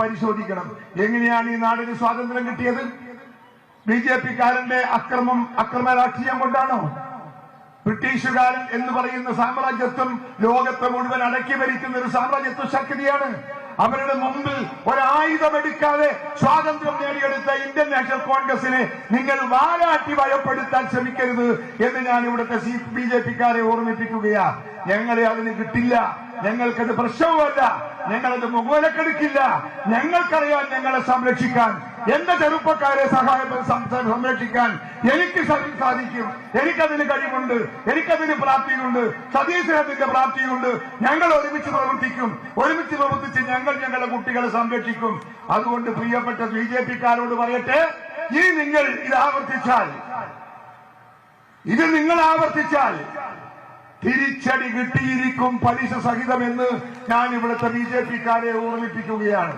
പരിശോധിക്കണം. എങ്ങനെയാണ് ഈ നാടിന് സ്വാതന്ത്ര്യം കിട്ടിയത്? ബിജെപിക്കാരന്റെ അക്രമ രാഷ്ട്രീയം കൊണ്ടാണോ? ബ്രിട്ടീഷുകാരൻ എന്ന് പറയുന്ന സാമ്രാജ്യത്വം ലോകത്തെ മുഴുവൻ അടക്കി ഭരിക്കുന്ന ഒരു സാമ്രാജ്യത്വ ശക്തിയാണ്. അവരുടെ മുമ്പിൽ ഒരായുധമെടുക്കാതെ സ്വാതന്ത്ര്യം നേടിയെടുത്ത ഇന്ത്യൻ നാഷണൽ കോൺഗ്രസിനെ നിങ്ങൾ വാലാട്ടി ഭയപ്പെടുത്താൻ ശ്രമിക്കരുത് എന്ന് ഞാൻ ഇവിടുത്തെ ബിജെപിക്കാരെ ഓർമ്മിപ്പിക്കുകയാ. ഞങ്ങളെ അതിന് കിട്ടില്ല, ഞങ്ങൾക്കത് പ്രശ്നവുമല്ല, ഞങ്ങളത് മുഖവിലക്കെടുക്കില്ല. ഞങ്ങൾക്കറിയാൻ ഞങ്ങളെ സംരക്ഷിക്കാൻ, എന്റെ ചെറുപ്പക്കാരെ സംരക്ഷിക്കാൻ എനിക്ക് സാധിക്കും. എനിക്കതിന് കഴിവുണ്ട്, എനിക്കതിന് പ്രാപ്തിയുണ്ട്, സതീശനത്തിന്റെ പ്രാപ്തിയുണ്ട്. ഞങ്ങൾ ഒരുമിച്ച് പ്രവർത്തിച്ച് ഞങ്ങളുടെ കുട്ടികളെ സംരക്ഷിക്കും. അതുകൊണ്ട് പ്രിയപ്പെട്ട ബിജെപിക്കാരോട് പറയട്ടെ, നിങ്ങൾ ആവർത്തിച്ചാൽ തിരിച്ചടി കിട്ടിയിരിക്കും, പലിശ സഹിതമെന്ന് ഞാൻ ഇവിടുത്തെ ബിജെപിക്കാരെ ഓർമ്മിപ്പിക്കുകയാണ്.